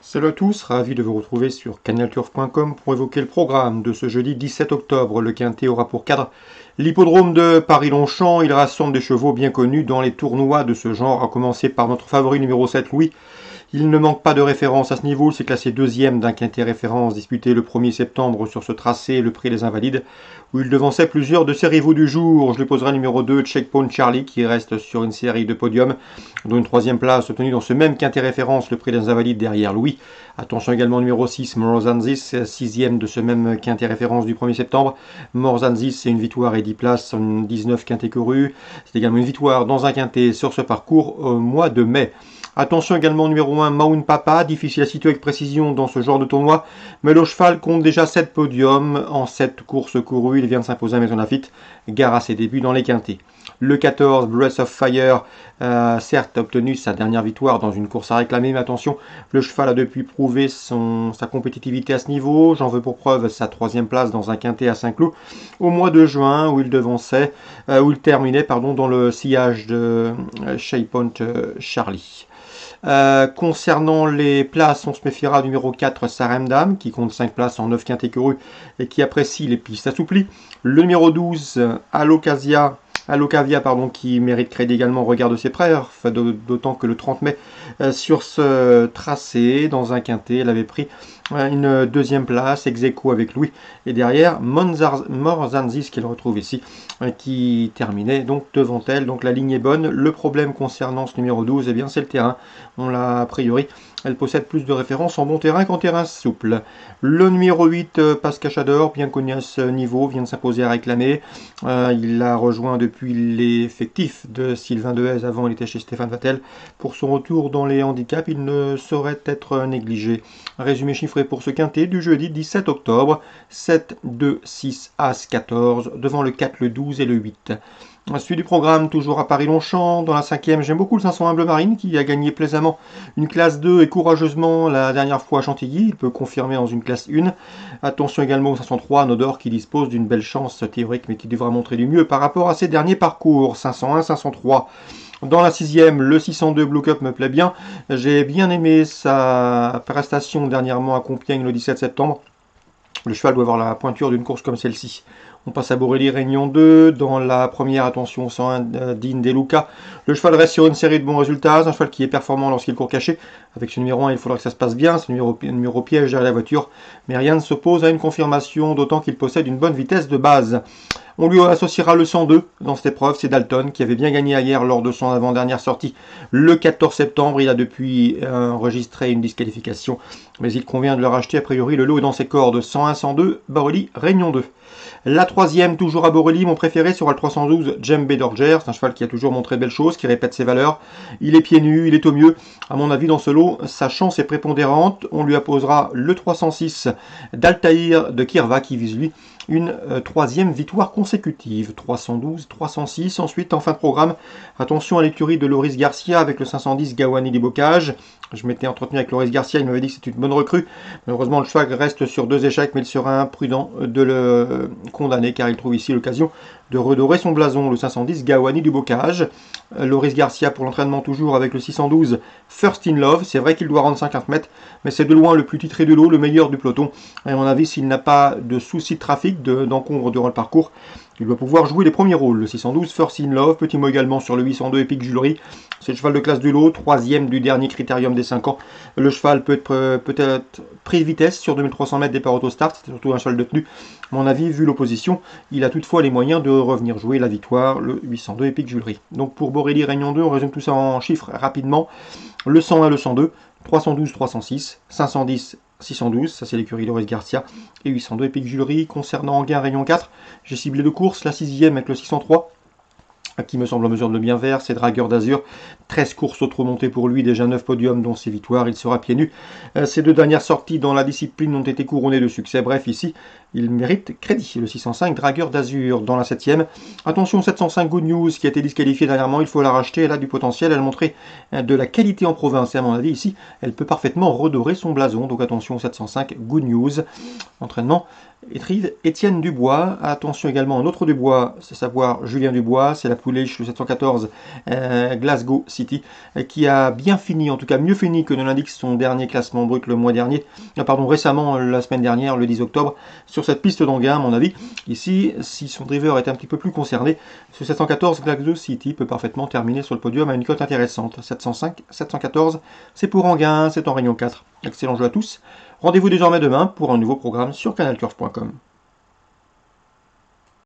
Salut à tous, ravi de vous retrouver sur canalturf.com pour évoquer le programme de ce jeudi 17 octobre. Le Quintet aura pour cadre l'hippodrome de Paris-Longchamp. Il rassemble des chevaux bien connus dans les tournois de ce genre, à commencer par notre favori numéro 7, Louis. Il ne manque pas de référence à ce niveau, c'est classé deuxième d'un quintet référence disputé le 1er septembre sur ce tracé, le Prix des Invalides, où il devançait plusieurs de ses rivaux du jour. Je lui poserai numéro 2, Checkpoint Charlie, qui reste sur une série de podiums, dont une troisième place obtenue dans ce même quintet référence, le Prix des Invalides derrière Louis. Attention également numéro 6, More Than This, sixième de ce même quintet référence du 1er septembre. More Than This, c'est une victoire et 10 places en 19 quintets courus. C'est également une victoire dans un quintet sur ce parcours au mois de mai. Attention également numéro 1, Maun Papa, difficile à situer avec précision dans ce genre de tournoi, mais le cheval compte déjà 7 podiums en 7 courses courues. Il vient de s'imposer à Maison Lafitte, gare à ses débuts dans les quintets. Le 14, Breath of Fire, certes a obtenu sa dernière victoire dans une course à réclamer, mais attention, le cheval a depuis prouvé sa compétitivité à ce niveau. J'en veux pour preuve sa troisième place dans un quintet à Saint-Cloud au mois de juin, où il terminait dans le sillage de Checkpoint Charlie. Concernant les places, on se méfiera du numéro 4, Saremdam, qui compte 5 places en 9 quintets courus et qui apprécie les pistes assouplies. Le numéro 12, Alocavia, qui mérite crédit également au regard de ses preuves, d'autant que le 30 mai, sur ce tracé, dans un quintet, elle avait pris une deuxième place, ex aequo avec Louis, et derrière Morzanzis, qu'il retrouve ici, qui terminait donc devant elle. Donc la ligne est bonne. Le problème concernant ce numéro 12, c'est le terrain. On l'a a priori, elle possède plus de références en bon terrain qu'en terrain souple. Le numéro 8, Pascachador, bien connu à ce niveau, vient de s'imposer à réclamer. Il l'a rejoint depuis l'effectif de Sylvain Dehaze, avant il était chez Stéphane Vattel. Pour son retour dans les handicaps, il ne saurait être négligé. Résumé chiffré pour ce quintet du jeudi 17 octobre, 7, 2, 6, As, 14, devant le 4, le 12 et le 8. Suite du programme, toujours à Paris-Longchamp. Dans la cinquième, j'aime beaucoup le 501 Bleu Marine, qui a gagné plaisamment une classe 2 et courageusement la dernière fois à Chantilly. Il peut confirmer dans une classe 1. Attention également au 503 Nodor, qui dispose d'une belle chance théorique, mais qui devra montrer du mieux par rapport à ses derniers parcours. 501, 503. Dans la sixième, le 602 Blue Cup me plaît bien. J'ai bien aimé sa prestation dernièrement à Compiègne le 17 septembre. Le cheval doit avoir la pointure d'une course comme celle-ci. On passe à Borély Réunion 2. Dans la première, attention, 101 Dean Deluca. Le cheval reste sur une série de bons résultats. C'est un cheval qui est performant lorsqu'il court caché. Avec ce numéro 1, il faudra que ça se passe bien. C'est le numéro piège derrière la voiture. Mais rien ne s'oppose à une confirmation, d'autant qu'il possède une bonne vitesse de base. On lui associera le 102 dans cette épreuve, c'est Dalton, qui avait bien gagné hier lors de son avant-dernière sortie le 14 septembre. Il a depuis enregistré une disqualification, mais il convient de le racheter. A priori, le lot est dans ses cordes. 101-102, Borély, Réunion 2. La troisième, toujours à Borély, mon préféré sera le 312, Djembe Dorjer. C'est un cheval qui a toujours montré de belles choses, qui répète ses valeurs. Il est pieds nus, il est au mieux. À mon avis, dans ce lot, sa chance est prépondérante. On lui apposera le 306, Daltaïr de Kirva, qui vise lui une troisième victoire consécutive. 312, 306. Ensuite, en fin de programme, attention à l'écurie de Loris Garcia avec le 510 Gawani des Bocages. Je m'étais entretenu avec Loris Garcia, il m'avait dit que c'était une bonne recrue. Malheureusement, le cheval reste sur 2 échecs, mais il sera imprudent de le condamner car il trouve ici l'occasion de redorer son blason. Le 510 Gawani du Bocage. Loris Garcia pour l'entraînement toujours avec le 612 First in Love. C'est vrai qu'il doit rendre 50 mètres, mais c'est de loin le plus titré de lot, le meilleur du peloton. Et à mon avis, s'il n'a pas de soucis de trafic, d'encombre durant le parcours, il doit pouvoir jouer les premiers rôles. Le 612 First in Love, petit mot également sur le 802 Epic Jewelry. C'est le cheval de classe du lot, troisième du dernier critérium des 5 ans. Le cheval peut être pris de vitesse sur 2300 mètres départ auto-start. C'était surtout un cheval de tenue. À mon avis, vu l'opposition, il a toutefois les moyens de revenir jouer la victoire, le 802 Epic Jewelry. Donc pour Borély Réunion 2, on résume tout ça en chiffres rapidement. Le 101, le 102, 312, 306, 510, 612, ça c'est l'écurie Loris Garcia, et 802 Epic Jewelry. Concernant Anguin Réunion 4, j'ai ciblé 2 courses, la 6e avec le 603, qui me semble en mesure de bien faire, c'est Dragueur d'Azur, 13 courses autres montées pour lui, déjà 9 podiums dont 6 victoires, il sera pieds nus. Ces 2 dernières sorties dans la discipline ont été couronnées de succès, bref ici, il mérite crédit. Le 605 Dragueur d'Azur dans la 7e. Attention 705 Good News qui a été disqualifiée dernièrement, il faut la racheter, elle a du potentiel, elle a montré de la qualité en province et à mon avis ici, elle peut parfaitement redorer son blason, donc attention 705 Good News. Entraînement Étienne Dubois, attention également un autre Dubois, c'est savoir Julien Dubois, c'est la Coolidge, le 714 Glasgow City, qui a bien fini, en tout cas mieux fini que ne l'indique son dernier classement brut le mois dernier, récemment la semaine dernière, le 10 octobre, sur cette piste d'Anguin, à mon avis. Ici, si son driver est un petit peu plus concerné, ce 714 Glasgow City peut parfaitement terminer sur le podium à une cote intéressante. 705, 714, c'est pour Anguin, c'est en Réunion 4. Excellent jeu à tous. Rendez-vous désormais demain pour un nouveau programme sur canalturf.com.